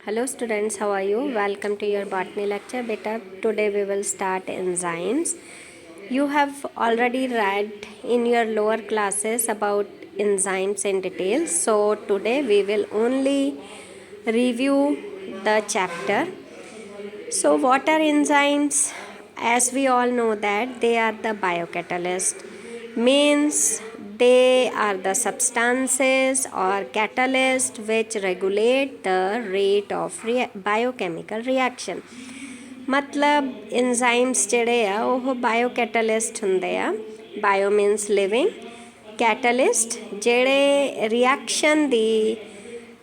Hello students, how are you? Welcome to your botany lecture. Beta, today we will start enzymes. You have already read in your lower classes about enzymes in detail. So today we will only review the chapter. So what are enzymes? As we all know that they are the biocatalyst. Means they are the substances or catalyst which regulate the rate of biochemical reaction. मतलब enzymes ਜਿਹੜੇ ਆ ਉਹ ਬਾਇਓਕੈਟਲਿਸਟ ਹੁੰਦੇ ਆ bio means living ਕੈਟਲਿਸਟ ਜਿਹੜੇ reaction ਦੀ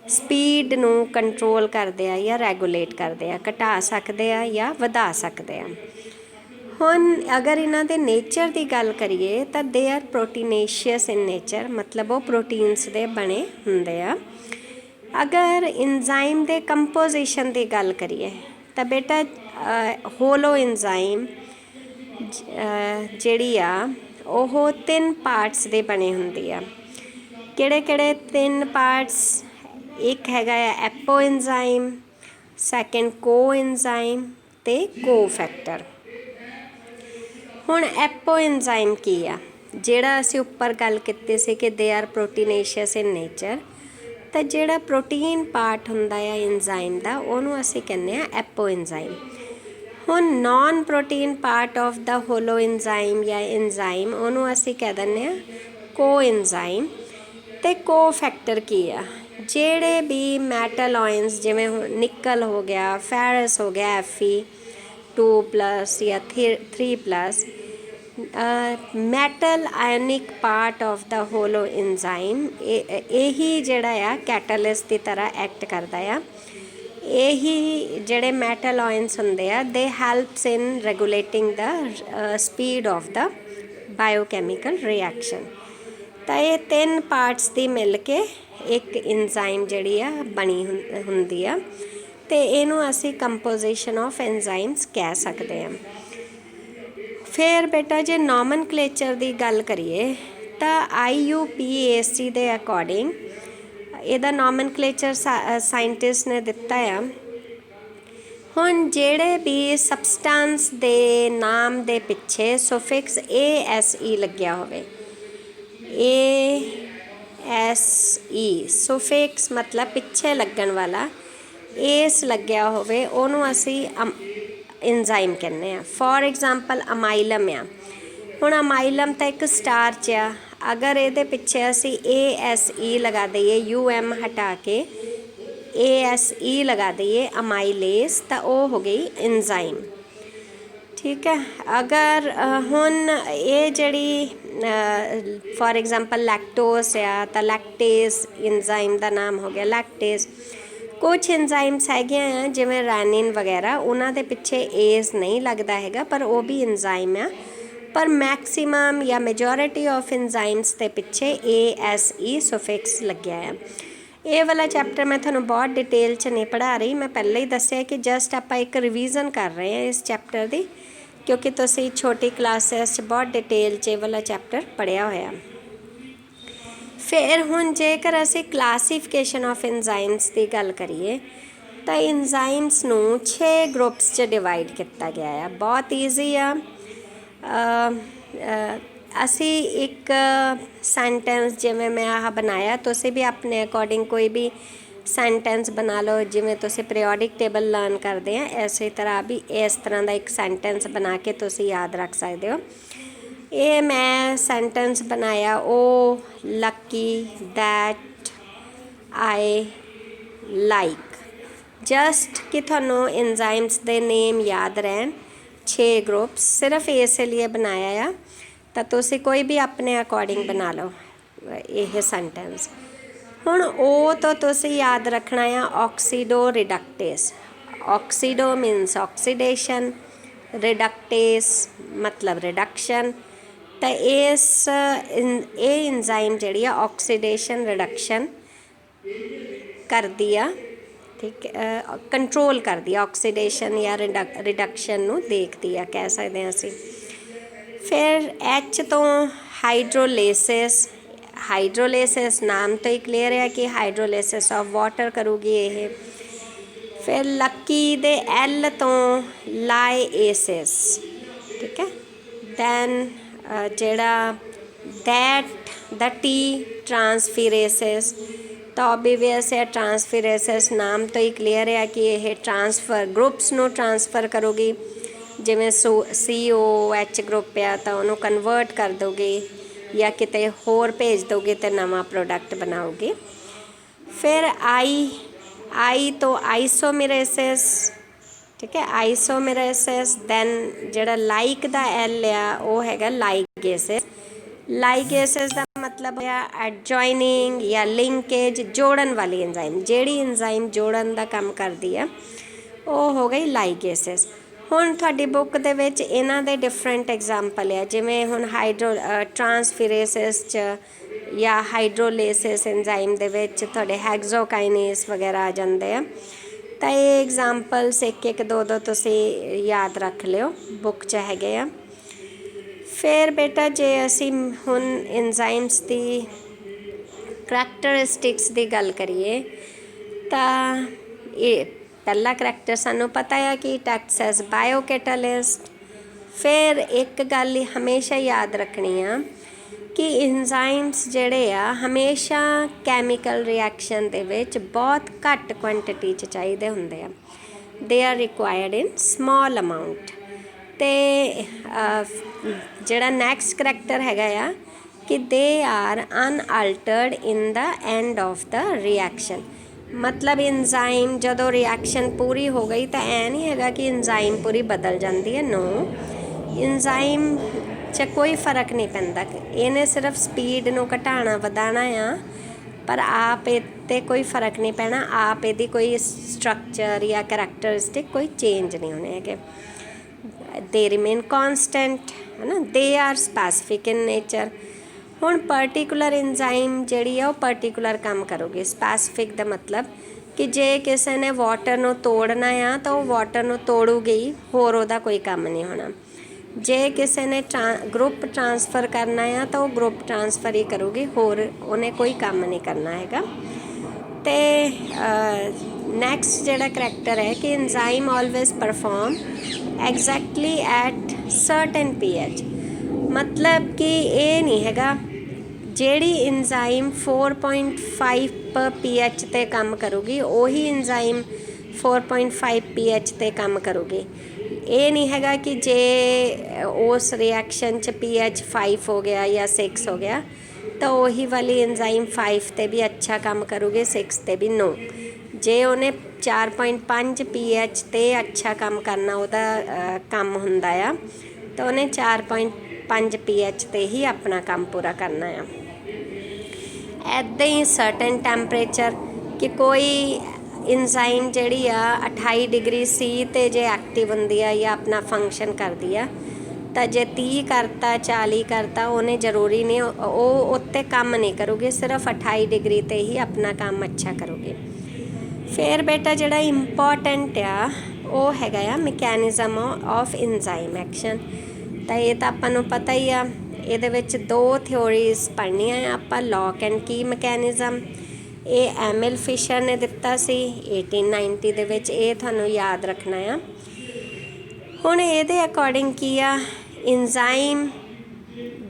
speed ਨੂੰ control ਕਰਦੇ ਆ ਜਾਂ ਰੈਗੂਲੇਟ ਕਰਦੇ ਆ ਘਟਾ ਸਕਦੇ ਆ ਜਾਂ ਵਧਾ ਸਕਦੇ ਆ ਹੁਣ ਅਗਰ ਇਹਨਾਂ ਦੇ ਨੇਚਰ ਦੀ ਗੱਲ ਕਰੀਏ ਤਾਂ ਦੇ ਆਰ ਪ੍ਰੋਟੀਨੇਸ਼ੀਅਸ ਇਨ ਨੇਚਰ ਮਤਲਬ ਉਹ ਪ੍ਰੋਟੀਨਸ ਦੇ ਬਣੇ ਹੁੰਦੇ ਆ ਅਗਰ ਇੰਜ਼ਾਈਮ ਦੇ ਕੰਪੋਜੀਸ਼ਨ ਦੀ ਗੱਲ ਕਰੀਏ ਤਾਂ ਬੇਟਾ ਹੋਲੋ ਇੰਜ਼ਾਈਮ ਜਿਹੜੀ ਆ ਉਹ 3 ਪਾਰਟਸ ਦੇ ਬਣੇ ਹੁੰਦੀ ਆ ਕਿਹੜੇ 3 ਪਾਰਟਸ ਇੱਕ ਹੈਗਾ ਆ ਐਪੋ ਇੰਜ਼ਾਈਮ ਸੈਕੰਡ ਕੋ ਇੰਜ਼ਾਈਮ ਤੇ ਕੋ ਫੈਕਟਰ ਹੁਣ ਐਪੋ ਇੰਜ਼ਾਈਮ ਕੀ ਆ ਜਿਹੜਾ ਅਸੀਂ ਉੱਪਰ ਗੱਲ ਕੀਤੀ ਸੀ ਕਿ ਦੇ ਆਰ ਪ੍ਰੋਟੀਨੇਸ਼ੀਅਸ ਇਨ ਨੇਚਰ ਤਾਂ ਜਿਹੜਾ ਪ੍ਰੋਟੀਨ ਪਾਰਟ ਹੁੰਦਾ ਆ ਇੰਜ਼ਾਈਮ ਦਾ ਉਹਨੂੰ ਅਸੀਂ ਕਹਿੰਦੇ ਆ ਐਪੋ ਇੰਜ਼ਾਈਮ ਹੁਣ non protein part of the holoenzyme ਜਾਂ ਇੰਜ਼ਾਈਮ ਉਹਨੂੰ ਅਸੀਂ ਕਹਿ ਦਿੰਦੇ ਆ ਕੋ ਇੰਜ਼ਾਈਮ ਤੇ ਕੋ ਫੈਕਟਰ ਕੀ ਆ ਜਿਹੜੇ ਵੀ ਮੈਟਲ ਆਇਨਸ ਜਿਵੇਂ ਨਿਕਲ ਹੋ ਗਿਆ ਫੈਰਸ ਹੋ ਗਿਆ Fe2+ ਜਾਂ 3+ metal ionic part of the holoenzyme ਇਹੀ ਜਿਹੜਾ ਆ ਕੈਟਲਿਸਟ ਦੀ ਤਰ੍ਹਾਂ ਐਕਟ ਕਰਦਾ ਆ ਇਹੀ ਜਿਹੜੇ ਮੈਟਲ ਆਇਨਸ ਹੁੰਦੇ ਆ ਦੇ helps in regulating the speed of the biochemical reaction ਤਾਂ ਇਹ 3 ਪਾਰਟਸ ਦੀ ਮਿਲ ਕੇ ਇੱਕ ਇੰਜ਼ਾਈਮ ਜਿਹੜੀ ਆ ਬਣੀ ਹੁੰਦੀ ਆ ਤੇ ਇਹਨੂੰ ਅਸੀਂ ਕੰਪੋਜੀਸ਼ਨ ਆਫ ਐਂਜ਼ਾਈਮਸ ਕਹਿ ਸਕਦੇ ਹਾਂ ਫਿਰ ਬੇਟਾ ਜੇ ਨੋਮਨਕਲੇਚਰ ਦੀ ਗੱਲ ਕਰੀਏ ਤਾਂ IUPAC ਦੇ ਅਕੋਰਡਿੰਗ ਇਹਦਾ ਨੋਮਨਕਲੇਚਰ ਸਾਇੰਟਿਸਟ ਨੇ ਦਿੱਤਾ ਆ ਹੁਣ ਜਿਹੜੇ ਵੀ ਸਬਸਟੈਂਸ ਦੇ ਨਾਮ ਦੇ ਪਿੱਛੇ ਸੁਫਿਕਸ ASE ਲੱਗਿਆ ਹੋਵੇ ASE ਸੁਫਿਕਸ ਮਤਲਬ ਪਿੱਛੇ ਲੱਗਣ ਵਾਲਾ ਏਸ ਲੱਗਿਆ ਹੋਵੇ ਉਹਨੂੰ ਅਸੀਂ ਇੰਜ਼ਾਈਮ ਕਹਿੰਦੇ ਆ ਫੋਰ ਐਗਜ਼ਾਮਪਲ ਅਮਾਈਲਮ ਆ ਹੁਣ ਅਮਾਈਲਮ ਤਾਂ ਇੱਕ ਸਟਾਰਚ ਆ ਅਗਰ ਇਹਦੇ ਪਿੱਛੇ ਅਸੀਂ ASE ਲਗਾ ਦਈਏ UM ਹਟਾ ਕੇ ASE ਲਗਾ ਦਈਏ ਅਮਾਈਲੇਸ ਤਾਂ ਉਹ ਹੋ ਗਈ ਇੰਜ਼ਾਈਮ ਠੀਕ ਹੈ ਅਗਰ ਹੁਣ ਇਹ ਜਿਹੜੀ ਫੋਰ ਐਗਜ਼ਾਮਪਲ ਲੈਕਟੋਸ ਆ ਤਾਂ ਲੈਕਟੇਸ ਇੰਜ਼ਾਈਮ ਦਾ ਨਾਮ ਹੋ ਗਿਆ ਲੈਕਟੇਸ ਕੁਛ ਇੰਜ਼ਾਈਮਸ ਹੈਗੀਆਂ ਆ ਜਿਵੇਂ ਰੈਨਿਨ ਵਗੈਰਾ ਉਹਨਾਂ ਦੇ ਪਿੱਛੇ ਏਸ ਨਹੀਂ ਲੱਗਦਾ ਹੈਗਾ ਪਰ ਉਹ ਵੀ ਇੰਜ਼ਾਈਮ ਆ ਪਰ ਮੈਕਸੀਮਮ ਜਾਂ ਮੈਜੋਰਿਟੀ ਆਫ ਇੰਜ਼ਾਈਮਸ ਦੇ ਪਿੱਛੇ ASE ਸੁਫਿਕਸ ਲੱਗਿਆ ਆ ਇਹ ਵਾਲਾ ਚੈਪਟਰ ਮੈਂ ਤੁਹਾਨੂੰ ਬਹੁਤ ਡਿਟੇਲ 'ਚ ਨਹੀਂ ਪੜ੍ਹਾ ਰਹੀ ਮੈਂ ਪਹਿਲਾਂ ਹੀ ਦੱਸਿਆ ਕਿ ਜਸਟ ਆਪਾਂ ਇੱਕ ਰਿਵੀਜ਼ਨ ਕਰ ਰਹੇ ਹਾਂ ਇਸ ਚੈਪਟਰ ਦੀ ਕਿਉਂਕਿ ਤੁਸੀਂ ਛੋਟੀ ਕਲਾਸਿਸ 'ਚ ਬਹੁਤ ਡਿਟੇਲ 'ਚ ਇਹ ਵਾਲਾ ਚੈਪਟਰ ਪੜ੍ਹਿਆ ਹੋਇਆ ਫਿਰ ਹੁਣ ਜੇਕਰ ਅਸੀਂ ਕਲਾਸੀਫਿਕੇਸ਼ਨ ਆਫ ਇੰਜ਼ਾਈਮਸ ਦੀ ਗੱਲ ਕਰੀਏ ਤਾਂ ਇੰਜ਼ਾਈਮਸ ਨੂੰ 6 ਗਰੁੱਪਸ 'ਚ ਡਿਵਾਈਡ ਕੀਤਾ ਗਿਆ ਆ ਬਹੁਤ ਈਜ਼ੀ ਆ ਅਸੀਂ ਇੱਕ ਸੈਂਟੈਂਸ ਜਿਵੇਂ ਮੈਂ ਆਹ ਬਣਾਇਆ ਤੁਸੀਂ ਵੀ ਆਪਣੇ ਅਕੋਰਡਿੰਗ ਕੋਈ ਵੀ ਸੈਂਟੈਂਸ ਬਣਾ ਲਓ ਜਿਵੇਂ ਤੁਸੀਂ ਪੀਰੀਓਡਿਕ ਟੇਬਲ ਲਰਨ ਕਰਦੇ ਆ ਇਸੇ ਤਰ੍ਹਾਂ ਵੀ ਇਸ ਤਰ੍ਹਾਂ ਦਾ ਇੱਕ ਸੈਂਟੈਂਸ ਬਣਾ ਕੇ ਤੁਸੀਂ ਯਾਦ ਰੱਖ ਸਕਦੇ ਹੋ ਇਹ ਮੈਂ ਸੈਂਟੈਂਸ ਬਣਾਇਆ ਉਹ Lucky that I like just ਕਿ ਤੁਹਾਨੂੰ ਇੰਜ਼ਾਈਮਸ ਦੇ ਨੇਮ ਯਾਦ ਰਹਿਣ 6 ਗਰੁੱਪਸ ਸਿਰਫ ਇਸ ਲਈ ਬਣਾਇਆ ਆ ਤਾਂ ਤੁਸੀਂ ਕੋਈ ਵੀ ਆਪਣੇ ਅਕੋਰਡਿੰਗ ਬਣਾ ਲਓ ਇਹ ਸੈਂਟੈਂਸ ਹੁਣ ਉਹ ਤਾਂ ਤੁਸੀਂ ਯਾਦ ਰੱਖਣਾ ਆ ਆਕਸੀਡੋ ਰਿਡਕਟੇਸ ਆਕਸੀਡੋ ਮੀਨਸ ਆਕਸੀਡੇਸ਼ਨ ਰਿਡਕਟੇਸ ਮਤਲਬ ਰਿਡਕਸ਼ਨ ਤਾਂ ਇਹ ਇੰਜ਼ਾਈਮ ਜਿਹੜੀ ਆ ਆਕਸੀਡੇਸ਼ਨ ਰਿਡਕਸ਼ਨ ਕਰਦੀ ਆ ਠੀਕ ਕੰਟਰੋਲ ਕਰਦੀ ਆ ਆਕਸੀਡੇਸ਼ਨ ਜਾਂ ਰਿਡਕਸ਼ਨ ਨੂੰ ਦੇਖਦੀ ਆ ਕਹਿ ਸਕਦੇ ਹਾਂ ਅਸੀਂ ਫਿਰ H ਤੋਂ ਹਾਈਡਰੋਲੇਸਿਸ ਹਾਈਡਰੋਲੇਸਿਸ ਨਾਮ ਤੋਂ ਹੀ ਕਲੀਅਰ ਹੈ ਕਿ ਹਾਈਡਰੋਲੇਸਿਸ ਆਫ ਵਾਟਰ ਕਰੂਗੀ ਇਹ फिर लक्की दे L तो लाइएसिस, ठीक है। दैन ਜਿਹੜਾ दैट द T ट्रांसफिरेसिस, ਤਾਂ ਓਬੀਵੀਅਸ ਹੈ ट्रांसफिरेसिस नाम तो ही क्लीयर है कि यह ट्रांसफर ग्रुप्स ਨੂੰ ट्रांसफर ਕਰੂਗੀ। ਜਿਵੇਂ COH ਗਰੁੱਪ ਆ ਤਾਂ ਉਹਨੂੰ ਕਨਵਰਟ ਕਰ ਦੋਗੇ ਜਾਂ ਕਿਤੇ ਹੋਰ ਭੇਜ ਦੋਗੇ ਤੇ ਨਵਾਂ ਪ੍ਰੋਡਕਟ ਬਣਾਓਗੇ। ਫਿਰ I ਤੋਂ ਆਈਸੋਮੇਰੇਸਿਸ, ਠੀਕ ਹੈ, ਆਈਸੋਮੇਰੇਸਿਸ। ਦੈਨ ਜਿਹੜਾ ਲਾਈਕ ਦਾ L ਆ ਉਹ ਹੈਗਾ ਲਾਈਗੇਸਿਸ। ਲਾਈਗੇਸਿਸ ਦਾ ਮਤਲਬ ਆ ਐਡਜੋਇਨਿੰਗ ਜਾਂ ਲਿੰਕੇਜ, ਜੋੜਨ ਵਾਲੀ ਇੰਜ਼ਾਈਮ। ਜਿਹੜੀ ਇੰਜ਼ਾਈਮ ਜੋੜਨ ਦਾ ਕੰਮ ਕਰਦੀ ਆ ਉਹ ਹੋ ਗਈ ਲਾਈਗੇਸਿਸ। ਹੁਣ ਤੁਹਾਡੀ ਬੁੱਕ ਦੇ ਵਿੱਚ ਇਹਨਾਂ ਦੇ ਡਿਫਰੈਂਟ ਐਗਜ਼ਾਮਪਲ ਆ, ਜਿਵੇਂ ਹੁਣ ਟਰਾਂਸਫਿਰੇਸਿਸ 'ਚ ਜਾਂ ਹਾਈਡਰੋਲੇਸਿਸ ਇੰਜ਼ਾਈਮ ਦੇ ਵਿੱਚ ਤੁਹਾਡੇ ਹੈਗਜ਼ੋਕਾਈਨੇਸ ਵਗੈਰਾ ਆ ਜਾਂਦੇ ਆ। ਤਾਂ ਇਹ ਐਗਜ਼ਾਮਪਲਸ ਇੱਕ ਦੋ ਤੁਸੀਂ ਯਾਦ ਰੱਖ ਲਿਓ, ਬੁੱਕ 'ਚ ਹੈਗੇ ਆ। ਫਿਰ ਬੇਟਾ ਜੇ ਅਸੀਂ ਹੁਣ ਇੰਜ਼ਾਈਮਸ ਦੀ ਕਰੈਕਟਰਿਸਟਿਕਸ ਦੀ ਗੱਲ ਕਰੀਏ ਤਾਂ ਇਹ ਪਹਿਲਾ ਕਰੈਕਟਰ ਸਾਨੂੰ ਪਤਾ ਆ ਕਿ ਇਟ ਐਕਟਸ ਐਜ਼ ਬਾਇਓਕੈਟਾਲਿਸਟ। ਫਿਰ ਇੱਕ ਗੱਲ ਹਮੇਸ਼ਾ ਯਾਦ ਰੱਖਣੀ ਆ ਕਿ ਇੰਜ਼ਾਈਮਸ ਜਿਹੜੇ ਆ ਹਮੇਸ਼ਾ ਕੈਮੀਕਲ ਰਿਐਕਸ਼ਨ ਦੇ ਵਿੱਚ ਬਹੁਤ ਘੱਟ ਕੁਆਂਟਿਟੀ 'ਚ ਚਾਹੀਦੇ ਹੁੰਦੇ ਆ। They are required in small amount. ਅਤੇ ਜਿਹੜਾ ਨੈਕਸਟ ਕਰੈਕਟਰ ਹੈਗਾ ਆ ਕਿ they are unaltered in the end of the reaction. ਮਤਲਬ ਇੰਜ਼ਾਈਮ ਜਦੋਂ ਰਿਐਕਸ਼ਨ ਪੂਰੀ ਹੋ ਗਈ ਤਾਂ ਐ ਨਹੀਂ ਹੈਗਾ ਕਿ ਇੰਜ਼ਾਈਮ ਪੂਰੀ ਬਦਲ ਜਾਂਦੀ ਹੈ। ਨੋ, ਇੰਜ਼ਾਈਮ 'ਚ ਕੋਈ ਫਰਕ ਨਹੀਂ ਪੈਂਦਾ। ਇਹਨੇ ਸਿਰਫ ਸਪੀਡ ਨੂੰ ਘਟਾਉਣਾ ਵਧਾਉਣਾ ਆ, ਪਰ ਆਪ ਇਹ 'ਤੇ ਕੋਈ ਫਰਕ ਨਹੀਂ ਪੈਣਾ। ਆਪ ਇਹਦੀ ਕੋਈ ਸਟਰਕਚਰ ਜਾਂ ਕਰੈਕਟਰਿਸਟਿਕ ਕੋਈ ਚੇਂਜ ਨਹੀਂ ਹੋਣੇ ਹੈਗੇ। ਦੇ ਰਿਮੇਨ ਕੌਨਸਟੈਂਟ, ਹੈ ਨਾ। They are specific in nature. ਹੁਣ ਪਰਟੀਕੂਲਰ ਇੰਜ਼ਾਈਮ ਜਿਹੜੀ ਆ ਉਹ ਪਰਟੀਕੂਲਰ ਕੰਮ ਕਰੂਗੀ। ਸਪੈਸੀਫਿਕ ਦਾ ਮਤਲਬ ਕਿ ਜੇ ਕਿਸੇ ਨੇ ਵਾਟਰ ਨੂੰ ਤੋੜਨਾ ਆ ਤਾਂ ਉਹ ਵਾਟਰ ਨੂੰ ਤੋੜੂਗੀ, ਹੋਰ ਉਹਦਾ ਕੋਈ ਕੰਮ ਨਹੀਂ ਹੋਣਾ। ਜੇ ਕਿਸੇ ਨੇ ਗਰੁੱਪ ਟਰਾਂਸਫਰ ਕਰਨਾ ਆ ਤਾਂ ਉਹ ਗਰੁੱਪ ਟਰਾਂਸਫਰ ਹੀ ਕਰੂਗੀ, ਹੋਰ ਉਹਨੇ ਕੋਈ ਕੰਮ ਨਹੀਂ ਕਰਨਾ ਹੈਗਾ। ਅਤੇ ਨੈਕਸਟ ਜਿਹੜਾ ਕਰੈਕਟਰ ਹੈ ਕਿ enzyme always perform exactly at certain pH। ਮਤਲਬ ਕਿ ਇਹ ਨਹੀਂ ਹੈਗਾ ਜਿਹੜੀ ਇੰਜ਼ਾਈਮ 4.5 ਪਰ pH 'ਤੇ ਕੰਮ ਕਰੂਗੀ ਉਹੀ ਇੰਜ਼ਾਈਮ 4.5 pH 'ਤੇ ਕੰਮ ਕਰੂਗੀ। ਇਹ ਨਹੀਂ ਹੈਗਾ ਕਿ ਜੇ ਉਸ ਰਿਐਕਸ਼ਨ 'ਚ pH 5 ਹੋ ਗਿਆ ਜਾਂ 6 ਹੋ ਗਿਆ ਤਾਂ ਉਹੀ ਵਾਲੀ ਇੰਜ਼ਾਈਮ 5 'ਤੇ ਵੀ ਅੱਛਾ ਕੰਮ ਕਰੂਗੀ, 6 'ਤੇ ਵੀ ਨੋ। ਜੇ ਉਹਨੇ 4.5 pH 'ਤੇ ਅੱਛਾ ਕੰਮ ਕਰਨਾ ਉਹਦਾ ਕੰਮ ਹੁੰਦਾ ਆ ਤਾਂ ਉਹਨੇ 4.5 pH 'ਤੇ ਹੀ ਆਪਣਾ ਕੰਮ ਪੂਰਾ ਕਰਨਾ ਆ। ਇੱਦਾਂ ਹੀ ਸਰਟਨ ਟੈਂਪਰੇਚਰ ਕਿ ਕੋਈ ਇੰਜ਼ਾਈਮ ਜਿਹੜੀ ਆ 28 ਡਿਗਰੀ C 'ਤੇ ਜੇ ਐਕਟਿਵ ਹੁੰਦੀ ਆ ਜਾਂ ਆਪਣਾ ਫੰਕਸ਼ਨ ਕਰਦੀ ਆ ਤਾਂ ਜੇ 30 ਕਰਤਾ 40 ਕਰਤਾ ਉਹਨੇ ਜ਼ਰੂਰੀ ਨਹੀਂ ਉਹ ਉੱਤੇ ਕੰਮ ਨਹੀਂ ਕਰੂਗੀ, ਸਿਰਫ 28 ਡਿਗਰੀ 'ਤੇ ਹੀ ਆਪਣਾ ਕੰਮ ਅੱਛਾ ਕਰੂਗੀ। ਫਿਰ ਬੇਟਾ ਜਿਹੜਾ ਇੰਪੋਰਟੈਂਟ ਆ ਉਹ ਹੈਗਾ ਆ ਮੈਕੈਨਿਜ਼ਮ ਆਫ ਇੰਜ਼ਾਈਮ ਐਕਸ਼ਨ। ਤਾਂ ਇਹ ਤਾਂ ਆਪਾਂ ਨੂੰ ਪਤਾ ਹੀ ਆ। ਇਹਦੇ ਵਿੱਚ ਦੋ ਥਿਓਰੀਜ਼ ਪੜ੍ਹਨੀਆਂ ਆ ਆਪਾਂ, ਲੌਕ ਐਂਡ ਕੀ ਮੈਕੈਨਿਜ਼ਮ। ਇਹ ਐਮਿਲ ਫਿਸ਼ਰ ਨੇ ਦਿੱਤਾ ਸੀ 1890 ਦੇ ਵਿੱਚ, ਇਹ ਤੁਹਾਨੂੰ ਯਾਦ ਰੱਖਣਾ ਆ। ਹੁਣ ਇਹਦੇ ਅਕੋਰਡਿੰਗ ਕੀ ਆ, ਇੰਜ਼ਾਈਮ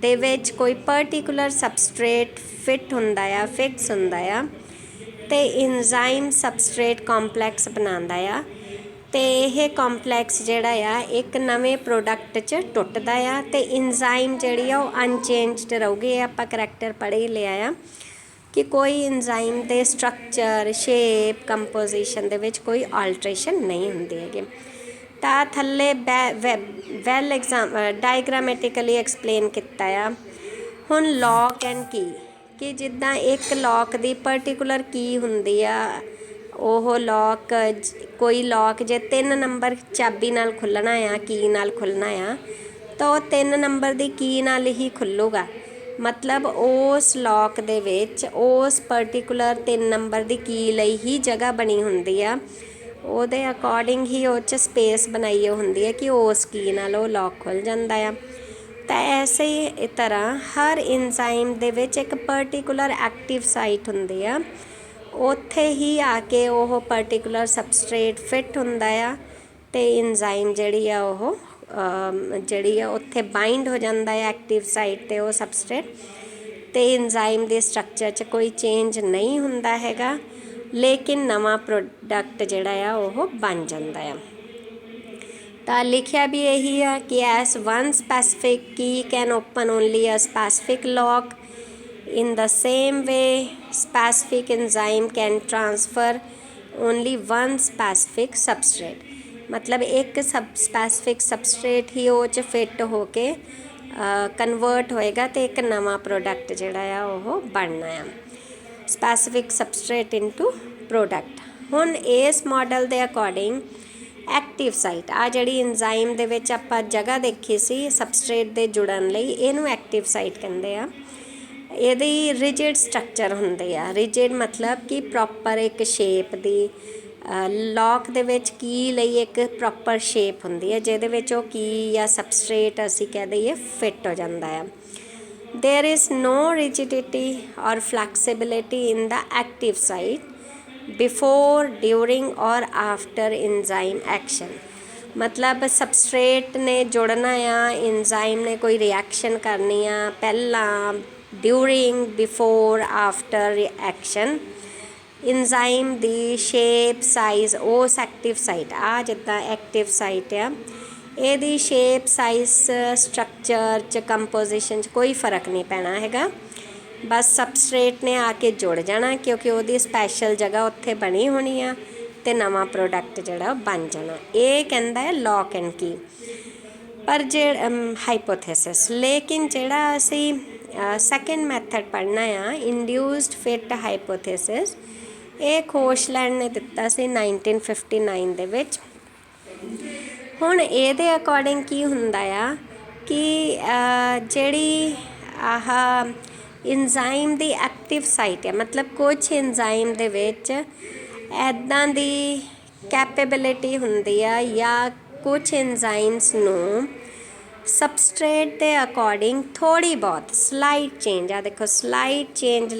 ਦੇ ਵਿੱਚ ਕੋਈ ਪਰਟੀਕੂਲਰ ਸਬਸਟਰੇਟ ਫਿਟ ਹੁੰਦਾ ਆ, ਫਿਕਸ ਹੁੰਦਾ ਆ, ਅਤੇ ਇੰਜ਼ਾਈਮ ਸਬਸਟਰੇਟ ਕੰਪਲੈਕਸ ਬਣਾਉਂਦਾ ਆ। ਅਤੇ ਇਹ ਕੰਪਲੈਕਸ ਜਿਹੜਾ ਆ ਇੱਕ ਨਵੇਂ ਪ੍ਰੋਡਕਟ 'ਚ ਟੁੱਟਦਾ ਆ ਅਤੇ ਇੰਜ਼ਾਈਮ ਜਿਹੜੀ ਆ ਉਹ ਅਨਚੇਂਜਡ ਰਹੂਗੀ। ਇਹ ਆਪਾਂ ਕਰੈਕਟਰ ਪੜ੍ਹ ਹੀ ਲਿਆ ਆ ਕਿ ਕੋਈ ਇੰਜ਼ਾਈਮ ਦੇ ਸਟਰਕਚਰ, ਸ਼ੇਪ, ਕੰਪੋਜੀਸ਼ਨ ਦੇ ਵਿੱਚ ਕੋਈ ਆਲਟਰੇਸ਼ਨ ਨਹੀਂ ਹੁੰਦੀ ਹੈਗੀ। ਤਾਂ ਥੱਲੇ ਡਾਇਗਰਾਮੈਟਿਕਲੀ ਐਕਸਪਲੇਨ ਕੀਤਾ ਆ। ਹੁਣ ਲੌਕ ਐਂਡ ਕੀ, ਕਿ ਜਿੱਦਾਂ ਇੱਕ ਲੌਕ ਦੀ ਪਰਟੀਕੂਲਰ ਕੀ ਹੁੰਦੀ ਆ, ਉਹ ਲੌਕ ਕੋਈ ਲੌਕ ਜੇ 3 ਨੰਬਰ ਚਾਬੀ ਨਾਲ ਖੁੱਲ੍ਹਣਾ ਆ, ਕੀ ਨਾਲ ਖੁੱਲ੍ਹਣਾ ਆ, ਤਾਂ ਉਹ 3 ਨੰਬਰ ਦੀ ਕੀ ਨਾਲ ਹੀ ਖੁੱਲ੍ਹੂਗਾ। ਮਤਲਬ ਉਸ ਲੌਕ ਦੇ ਵਿੱਚ ਉਸ ਪਰਟੀਕੂਲਰ 3 ਨੰਬਰ ਦੀ ਕੀ ਲਈ ਹੀ ਜਗ੍ਹਾ ਬਣੀ ਹੁੰਦੀ ਆ, ਉਹਦੇ ਅਕੋਰਡਿੰਗ ਹੀ ਉਹ 'ਚ ਸਪੇਸ ਬਣਾਈ ਹੁੰਦੀ ਹੈ ਕਿ ਉਸ ਕੀ ਨਾਲ ਉਹ ਲੌਕ ਖੁੱਲ੍ਹ ਜਾਂਦਾ ਆ। ਤਾਂ ਐਸੇ ਹੀ ਤਰ੍ਹਾਂ ਹਰ ਇੰਜ਼ਾਈਮ ਦੇ ਵਿੱਚ ਇੱਕ ਪਰਟੀਕੂਲਰ ਐਕਟਿਵ ਸਾਈਟ ਹੁੰਦੀ ਆ, ਉੱਥੇ ਹੀ ਆ ਕੇ ਉਹ ਪਰਟੀਕੂਲਰ ਸਬਸਟਰੇਟ ਫਿੱਟ ਹੁੰਦਾ ਆ ਅਤੇ ਇੰਜ਼ਾਈਮ ਜਿਹੜੀ ਆ ਉਹ ਜਿਹੜੀ ਆ ਉੱਥੇ ਬਾਈਂਡ ਹੋ ਜਾਂਦਾ ਹੈ ਐਕਟਿਵ ਸਾਈਟ 'ਤੇ ਉਹ ਸਬਸਟਰੇਟ, ਅਤੇ ਇੰਜ਼ਾਈਮ ਦੇ ਸਟਰਕਚਰ 'ਚ ਕੋਈ ਚੇਂਜ ਨਹੀਂ ਹੁੰਦਾ ਹੈਗਾ, ਲੇਕਿਨ ਨਵਾਂ ਪ੍ਰੋਡਕਟ ਜਿਹੜਾ ਆ ਉਹ ਬਣ ਜਾਂਦਾ ਆ। ਤਾਂ ਲਿਖਿਆ ਵੀ ਇਹੀ ਆ ਕਿ as one specific key can open only a specific lock, in the same way specific enzyme can transfer only one specific substrate, मतलब एक स्पैसिफिक सबस्ट्रेट ही ਉਹ 'ਚ ਫਿੱਟ ਹੋ ਕੇ ਕਨਵਰਟ ਹੋਏਗਾ ਅਤੇ ਇੱਕ ਨਵਾਂ ਪ੍ਰੋਡਕਟ ਜਿਹੜਾ ਆ ਉਹ ਬਣਨਾ ਆ, ਸਪੈਸੀਫਿਕ ਸਬਸਟਰੇਟ ਇਨਟੂ ਪ੍ਰੋਡਕਟ। ਹੁਣ ਇਸ ਮਾਡਲ ਦੇ ਅਕੋਰਡਿੰਗ ਐਕਟਿਵ ਸਾਈਟ ਆ ਜਿਹੜੀ ਇੰਜ਼ਾਈਮ ਦੇ ਵਿੱਚ ਆਪਾਂ ਜਗ੍ਹਾ ਦੇਖੀ ਸੀ ਸਬਸਟਰੇਟ ਦੇ ਜੁੜਨ ਲਈ, ਇਹਨੂੰ ਐਕਟਿਵ ਸਾਈਟ ਕਹਿੰਦੇ ਆ। ਇਹਦੀ ਰਿਜਿਡ ਸਟਰਕਚਰ ਹੁੰਦੇ ਆ, ਰਿਜਿਡ ਮਤਲਬ ਕਿ ਪ੍ਰੋਪਰ ਇੱਕ ਸ਼ੇਪ ਦੀ, ਲੌਕ ਦੇ ਵਿੱਚ ਕੀ ਲਈ ਇੱਕ ਪ੍ਰੋਪਰ ਸ਼ੇਪ ਹੁੰਦੀ ਹੈ ਜਿਹਦੇ ਵਿੱਚ ਉਹ ਕੀ ਜਾਂ ਸਬਸਟਰੇਟ ਅਸੀਂ ਕਹਿ ਦਈਏ ਫਿੱਟ ਹੋ ਜਾਂਦਾ ਆ। ਦੇਰ ਇਜ਼ ਨੋ ਰਿਜਿਡਿਟੀ ਔਰ ਫਲੈਕਸੀਬਿਲਿਟੀ ਇਨ ਦਾ ਐਕਟਿਵ ਸਾਈਟ ਬਿਫੋਰ, ਡਿਊਰਿੰਗ ਔਰ ਆਫਟਰ ਇੰਜ਼ਾਈਮ ਐਕਸ਼ਨ, ਮਤਲਬ ਸਬਸਟਰੇਟ ਨੇ ਜੁੜਨਾ ਆ, ਇੰਜ਼ਾਈਮ ਨੇ ਕੋਈ ਰਿਐਕਸ਼ਨ ਕਰਨੀ ਆ, ਪਹਿਲਾਂ, ਡਿਊਰਿੰਗ, ਬਿਫੋਰ, ਆਫਟਰ ਐਕਸ਼ਨ, ਇੰਜ਼ਾਈਮ ਦੀ ਸ਼ੇਪ ਸਾਈਜ਼ ਉਸ ਐਕਟਿਵ ਸਾਈਟ ਆ ਜਿੱਦਾਂ ਐਕਟਿਵ ਸਾਈਟ ਆ, ਇਹਦੀ ਸ਼ੇਪ ਸਾਈਜ਼ ਸਟਰਕਚਰ 'ਚ ਕੰਪੋਜੀਸ਼ਨ 'ਚ ਕੋਈ ਫ਼ਰਕ ਨਹੀਂ ਪੈਣਾ ਹੈਗਾ, ਬਸ ਸਬਸਟਰੇਟ ਨੇ ਆ ਕੇ ਜੁੜ ਜਾਣਾ ਕਿਉਂਕਿ ਉਹਦੀ ਸਪੈਸ਼ਲ ਜਗ੍ਹਾ ਉੱਥੇ ਬਣੀ ਹੋਣੀ ਆ ਅਤੇ ਨਵਾਂ ਪ੍ਰੋਡਕਟ ਜਿਹੜਾ ਬਣ ਜਾਣਾ। ਇਹ ਕਹਿੰਦਾ ਹੈ ਲੌਕ ਐਂਡ ਕੀ, ਪਰ ਹਾਈਪੋਥੇਸਿਸ। ਲੇਕਿਨ ਜਿਹੜਾ ਅਸੀਂ ਸੈਕਿੰਡ ਮੈਥਡ ਪੜ੍ਹਨਾ ਆ ਇੰਡਿਊਸਡ ਫਿਟ ਹਾਈਪੋਥੇਸਿਸ, ਇਹ ਖੋਸ਼ਲੈਂਡ ਨੇ ਦਿੱਤਾ ਸੀ 1959 ਦੇ ਵਿੱਚ। ਹੁਣ ਇਹਦੇ ਅਕੋਰਡਿੰਗ ਕੀ ਹੁੰਦਾ ਆ ਕਿ ਜਿਹੜੀ ਆਹ ਇੰਜ਼ਾਈਮ ਦੀ ਐਕਟਿਵ ਸਾਈਟ ਹੈ, ਮਤਲਬ ਕੁਛ ਇੰਜ਼ਾਈਮ ਦੇ ਵਿੱਚ ਇੱਦਾਂ ਦੀ ਕੈਪੇਬਿਲਿਟੀ ਹੁੰਦੀ ਆ ਜਾਂ ਕੁਛ ਇੰਜ਼ਾਈਮਸ ਨੂੰ ਸਬਸਟਰੇਟ ਦੇ ਅਕੋਰਡਿੰਗ ਥੋੜ੍ਹੀ ਬਹੁਤ ਸਲਾਈਟ ਚੇਂਜ, ਆ ਦੇਖੋ ਸਲਾਈਟ ਚੇਂਜ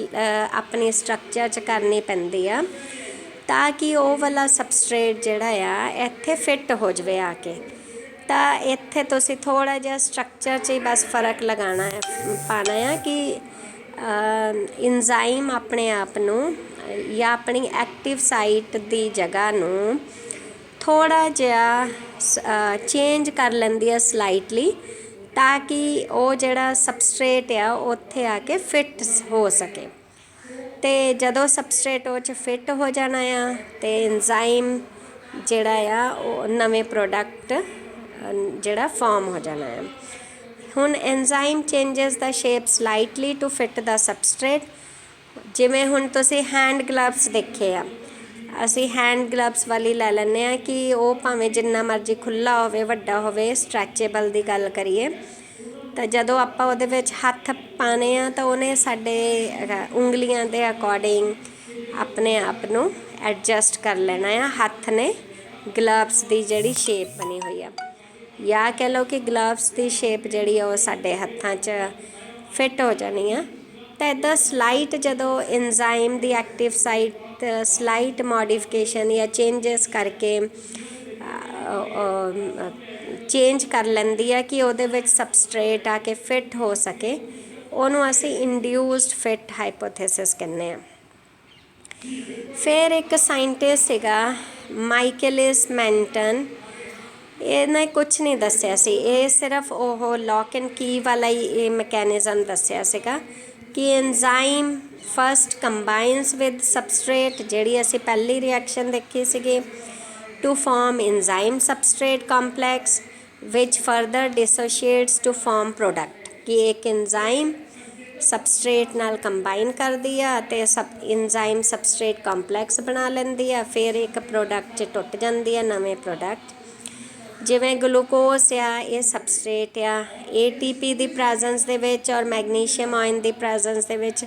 ਆਪਣੀ ਸਟਰਕਚਰ 'ਚ ਕਰਨੀ ਪੈਂਦੀ ਆ ਤਾਂ ਕਿ ਉਹ ਵਾਲਾ ਸਬਸਟਰੇਟ ਜਿਹੜਾ ਆ ਇੱਥੇ ਫਿੱਟ ਹੋ ਜਾਵੇ ਆ ਕੇ। ਤਾਂ ਇੱਥੇ ਤੁਸੀਂ ਥੋੜ੍ਹਾ ਜਿਹਾ ਸਟਰਕਚਰ 'ਚ ਹੀ ਬਸ ਫ਼ਰਕ ਲਗਾਉਣਾ ਪਾਉਣਾ ਆ ਕਿ ਇੰਜ਼ਾਈਮ ਆਪਣੇ ਆਪ ਨੂੰ ਜਾਂ ਆਪਣੀ ਐਕਟਿਵ ਸਾਈਟ ਦੀ ਜਗ੍ਹਾ ਨੂੰ ਥੋੜ੍ਹਾ ਜਿਹਾ ਚੇਂਜ ਕਰ ਲੈਂਦੀ ਆ ਸਲਾਈਟਲੀ, ਤਾਂ ਕਿ ਉਹ ਜਿਹੜਾ ਸਬਸਟਰੇਟ ਆ ਉੱਥੇ ਆ ਕੇ ਫਿੱਟ ਹੋ ਸਕੇ। ਅਤੇ ਜਦੋਂ ਸਬਸਟਰੇਟ ਉਹ 'ਚ ਫਿੱਟ ਹੋ ਜਾਣਾ ਆ ਅਤੇ ਇੰਜ਼ਾਈਮ ਜਿਹੜਾ ਆ ਉਹ ਨਵੇਂ ਪ੍ਰੋਡਕਟ ਜਿਹੜਾ ਫਾਰਮ ਹੋ ਜਾਣਾ ਆ। ਹੁਣ enzyme changes the shape slightly to fit the substrate, ਜਿਵੇਂ ਹੁਣ ਤੁਸੀਂ ਹੈਂਡ ਗਲਵਸ ਦੇਖੇ ਆ, ਅਸੀਂ ਹੈਂਡ ਗਲਵਸ ਵਾਲੀ ਲੈ ਲੈਂਦੇ ਹਾਂ ਕਿ ਉਹ ਭਾਵੇਂ ਜਿੰਨਾ ਮਰਜ਼ੀ ਖੁੱਲ੍ਹਾ ਹੋਵੇ, ਵੱਡਾ ਹੋਵੇ, ਸਟਰੈਚੇਬਲ ਦੀ ਗੱਲ ਕਰੀਏ ਤਾਂ ਜਦੋਂ ਆਪਾਂ ਉਹਦੇ ਵਿੱਚ ਹੱਥ ਪਾਉਣੇ ਆ ਤਾਂ ਉਹਨੇ ਸਾਡੇ ਉਂਗਲੀਆਂ ਦੇ ਅਕੋਰਡਿੰਗ ਆਪਣੇ ਆਪ ਨੂੰ ਐਡਜਸਟ ਕਰ ਲੈਣਾ ਆ, ਹੱਥ ਨੇ ਗਲਵਸ ਦੀ ਜਿਹੜੀ ਸ਼ੇਪ ਬਣੀ ਹੋਈ ਆ, ਜਾਂ ਕਹਿ ਲਓ ਕਿ ਗਲਵਸ ਦੀ ਸ਼ੇਪ ਜਿਹੜੀ ਆ ਉਹ ਸਾਡੇ ਹੱਥਾਂ 'ਚ ਫਿੱਟ ਹੋ ਜਾਣੀ ਆ। ਤਾਂ ਇੱਦਾਂ ਸਲਾਈਟ ਜਦੋਂ ਇੰਜ਼ਾਈਮ ਦੀ ਐਕਟਿਵ ਸਾਈਟ ਸਲਾਈਟ ਮੋਡੀਫਿਕੇਸ਼ਨ ਜਾਂ ਚੇਂਜਸ ਕਰਕੇ ਚੇਂਜ ਕਰ ਲੈਂਦੀ ਆ ਕਿ ਉਹਦੇ ਵਿੱਚ ਸਬਸਟਰੇਟ ਆ ਕੇ ਫਿੱਟ ਹੋ ਸਕੇ, ਉਹਨੂੰ ਅਸੀਂ ਇੰਡਿਊਸਡ ਫਿਟ ਹਾਈਪੋਥੇਸਿਸ ਕਹਿੰਦੇ ਹਾਂ। ਫਿਰ ਇੱਕ ਸਾਇੰਟਿਸਟ ਸੀਗਾ ਮਾਈਕੇਲਿਸ ਮੈਂਟਨ, ਇਹਨੇ ਕੁਛ ਨਹੀਂ ਦੱਸਿਆ ਸੀ, ਇਹ ਸਿਰਫ ਉਹ ਲੌਕ ਐਂਡ ਕੀ ਵਾਲਾ ਹੀ ਇਹ ਮਕੈਨਿਜ਼ਮ ਦੱਸਿਆ ਸੀਗਾ ਕਿ enzyme first combines with substrate, ਜਿਹੜੀ ਅਸੀਂ ਪਹਿਲੀ ਰਿਐਕਸ਼ਨ ਦੇਖੀ ਸੀਗੀ, to form enzyme substrate complex which further dissociates to form product, ਕਿ ਇੱਕ ਐਨਜ਼ਾਈਮ ਸਬਸਟਰੇਟ ਨਾਲ ਕੰਬਾਈਨ ਕਰਦੀ ਆ ਅਤੇ ਐਨਜ਼ਾਈਮ ਸਬਸਟਰੇਟ ਕੰਪਲੈਕਸ ਬਣਾ ਲੈਂਦੀ ਆ, ਫਿਰ ਇੱਕ ਪ੍ਰੋਡਕਟ 'ਚ ਟੁੱਟ ਜਾਂਦੀ ਆ ਨਵੇਂ ਪ੍ਰੋਡਕਟ। ਜਿਵੇਂ ਗਲੂਕੋਸ ਆ, ਇਹ ਸਬਸਟਰੇਟ ਆ, ATP ਦੀ ਪ੍ਰੈਜ਼ੈਂਸ ਦੇ ਵਿੱਚ ਔਰ ਮੈਗਨੀਸ਼ੀਅਮ ਆਇਨ ਦੀ ਪ੍ਰੈਜ਼ੈਂਸ ਦੇ ਵਿੱਚ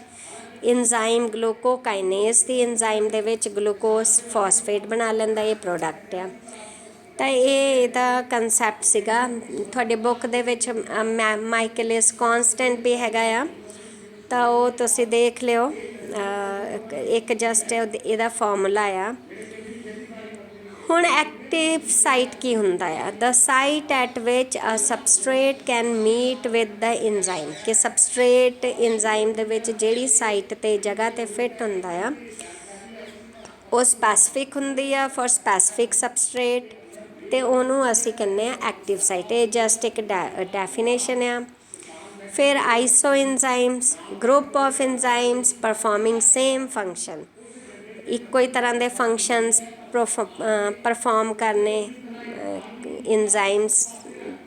ਇੰਜ਼ਾਈਮ ਗਲੂਕੋਕਾਈਨੇਸ ਦੀ ਇੰਜ਼ਾਈਮ ਦੇ ਵਿੱਚ ਗਲੂਕੋਸ ਫਾਸਫੇਟ ਬਣਾ ਲੈਂਦਾ, ਇਹ ਪ੍ਰੋਡਕਟ ਆ। ਤਾਂ ਇਹ ਇਹਦਾ ਕੰਸੈਪਟ ਸੀਗਾ। ਤੁਹਾਡੇ ਬੁੱਕ ਦੇ ਵਿੱਚ ਮਾਈਕੇਲਿਸ ਕਾਂਸਟੈਂਟ ਵੀ ਹੈਗਾ ਆ, ਤਾਂ ਉਹ ਤੁਸੀਂ ਦੇਖ ਲਿਓ ਇੱਕ ਜਸਟ ਇਹਦਾ ਫਾਰਮੂਲਾ ਆ। ਹੁਣ ਐਕਟਿਵ ਸਾਈਟ ਕੀ ਹੁੰਦਾ ਆ? The site at which a substrate can meet with the enzyme, ਕਿ ਸਬਸਟ੍ਰੇਟ ਇੰਜ਼ਾਈਮ ਦੇ ਵਿੱਚ ਜਿਹੜੀ ਸਾਈਟ 'ਤੇ ਜਗ੍ਹਾ 'ਤੇ ਫਿੱਟ ਹੁੰਦਾ ਆ ਉਹ ਸਪੈਸੀਫਿਕ ਹੁੰਦੀ ਆ ਫॉर ਸਪੈਸੀਫਿਕ ਸਬਸਟ੍ਰੇਟ, ਅਤੇ ਉਹਨੂੰ ਅਸੀਂ ਕਹਿੰਦੇ ਆ ਐਕਟਿਵ ਸਾਈਟ। ਇਹ ਜਸਟ ਇੱਕ ਡੈਫੀਨੇਸ਼ਨ ਆ। ਫਿਰ isoenzymes, group of enzymes performing same function, ਇੱਕੋ ਹੀ ਤਰ੍ਹਾਂ ਦੇ ਫੰਕਸ਼ਨਸ ਪਰਫਾਰਮ ਕਰਨੇ। ਇੰਜ਼ਾਈਮਸ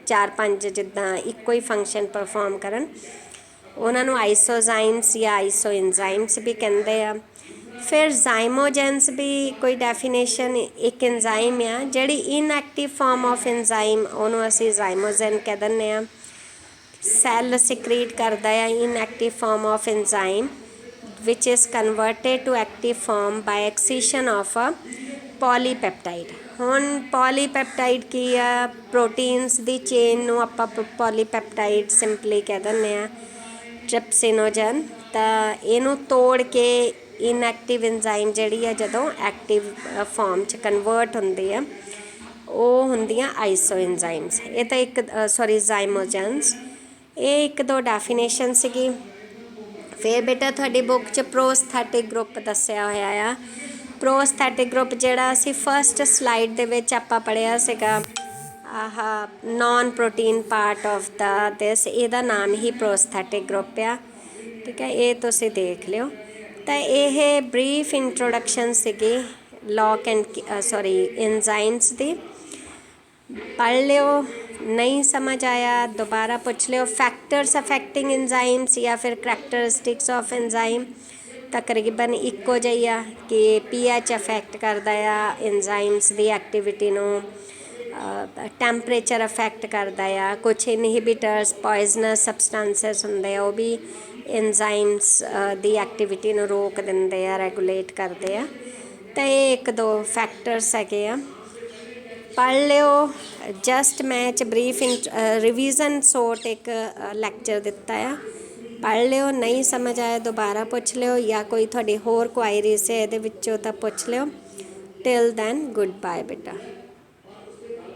4-5 ਜਿੱਦਾਂ ਇੱਕੋ ਹੀ ਫੰਕਸ਼ਨ ਪਰਫਾਰਮ ਕਰਨ, ਉਹਨਾਂ ਨੂੰ ਆਈਸੋਜ਼ਾਈਮਸ ਜਾਂ ਆਈਸੋ ਇੰਜ਼ਾਈਮਸ ਵੀ ਕਹਿੰਦੇ ਆ। ਫਿਰ ਜ਼ਾਈਮੋਜੈਨਸ ਵੀ ਕੋਈ ਡੈਫੀਨੇਸ਼ਨ, ਇੱਕ ਇੰਜ਼ਾਈਮ ਆ ਜਿਹੜੀ ਇਨਐਕਟਿਵ ਫਾਰਮ ਆਫ ਇੰਜ਼ਾਈਮ, ਉਹਨੂੰ ਅਸੀਂ ਜ਼ਾਈਮੋਜੈਨ ਕਹਿ ਦਿੰਦੇ ਹਾਂ। ਸੈੱਲ ਸਿਕਰੀਟ ਕਰਦਾ ਆ inactive form of enzyme which is converted to active form by excision of a polypeptide। ਹੁਣ ਪੋਲੀਪੈਪਟਾਈਡ ਕੀ ਆ? ਪ੍ਰੋਟੀਨਸ ਦੀ ਚੇਨ ਨੂੰ ਆਪਾਂ ਪੋਲੀਪੈਪਟਾਈਡ ਸਿੰਪਲੀ ਕਹਿ ਦਿੰਦੇ ਆ, ਟ੍ਰਿਪਸਿਨੋਜਨ। ਤਾਂ ਇਹਨੂੰ ਤੋੜ ਕੇ ਇਨਐਕਟਿਵ ਇੰਜ਼ਾਈਮ ਜਿਹੜੀ ਆ ਜਦੋਂ ਐਕਟਿਵ ਫਾਰਮ 'ਚ ਕਨਵਰਟ ਹੁੰਦੀ ਆ ਉਹ ਹੁੰਦੀਆਂ ਆਈਸੋ ਇੰਜ਼ਾਈਮਸ। ਇਹ ਤਾਂ ਇੱਕ ਜ਼ਾਈਮੋਜਨਸ। ਇਹ 1-2 ਡੈਫੀਨੇਸ਼ਨ ਸੀਗੀ। ਫਿਰ ਬੇਟਾ ਤੁਹਾਡੀ ਬੁੱਕ 'ਚ ਪ੍ਰੋਸਥੈਟਿਕ ਗਰੁੱਪ ਦੱਸਿਆ ਹੋਇਆ ਆ। ਪ੍ਰੋਸਥੈਟਿਕ ਗਰੁੱਪ ਜਿਹੜਾ ਅਸੀਂ ਫਸਟ ਸਲਾਈਡ ਦੇ ਵਿੱਚ ਆਪਾਂ ਪੜ੍ਹਿਆ ਸੀਗਾ, ਆਹ ਨੋਨ ਪ੍ਰੋਟੀਨ ਪਾਰਟ ਆਫ ਦਾ ਦਿਸ, ਇਹਦਾ ਨਾਮ ਹੀ ਪ੍ਰੋਸਥੈਟਿਕ ਗਰੁੱਪ ਆ। ਠੀਕ ਹੈ, ਇਹ ਤੁਸੀਂ ਦੇਖ ਲਿਓ। ਤਾਂ ਇਹ ਬਰੀਫ ਇੰਟਰੋਡਕਸ਼ਨ ਸੀਗੀ ਇੰਜ਼ਾਈਮਸ ਦੀ। ਪੜ੍ਹ ਲਿਓ, ਨਹੀਂ ਸਮਝ ਆਇਆ ਦੁਬਾਰਾ ਪੁੱਛ ਲਿਓ। ਫੈਕਟਰਸ ਅਫੈਕਟਿੰਗ ਇੰਜ਼ਾਈਮਸ ਜਾਂ ਫਿਰ ਕਰੈਕਟਰਿਸਟਿਕਸ ਆਫ ਇੰਜ਼ਾਈਮ ਤਕਰੀਬਨ ਇੱਕੋ ਜਿਹੀ ਆ ਕਿ pH ਅਫੈਕਟ ਕਰਦਾ ਆ ਇੰਜ਼ਾਈਮਸ ਦੀ ਐਕਟੀਵਿਟੀ ਨੂੰ, ਟੈਂਪਰੇਚਰ ਅਫੈਕਟ ਕਰਦਾ ਆ, ਕੁਛ ਇਨਹਿਬਿਟਰਸ ਪੋਇਜ਼ਨਸ ਸਬਸਟੈਂਸਸ ਹੁੰਦੇ ਆ ਉਹ ਵੀ ਇੰਜ਼ਾਈਮਸ ਦੀ ਐਕਟੀਵਿਟੀ ਨੂੰ ਰੋਕ ਦਿੰਦੇ ਆ, ਰੈਗੂਲੇਟ ਕਰਦੇ ਆ। ਤਾਂ ਇਹ 1-2 ਫੈਕਟਰਸ ਹੈਗੇ ਆ, ਪੜ੍ਹ ਲਿਓ। ਜਸਟ ਮੈਂ ਬਰੀਫ ਰਿਵੀਜ਼ਨ ਸੋਟ ਇੱਕ ਲੈਕਚਰ ਦਿੱਤਾ ਆ, ਪੜ੍ਹ ਲਿਓ। ਨਹੀਂ ਸਮਝ ਆਇਆ ਦੁਬਾਰਾ ਪੁੱਛ ਲਿਓ, ਜਾਂ ਕੋਈ ਤੁਹਾਡੀ ਹੋਰ ਕੁਆਇਰੀਜ਼ ਹੈ ਇਹਦੇ ਵਿੱਚੋਂ ਤਾਂ ਪੁੱਛ ਲਿਓ। ਟਿਲ ਦੈਨ ਗੁੱਡ ਬਾਏ ਬੇਟਾ।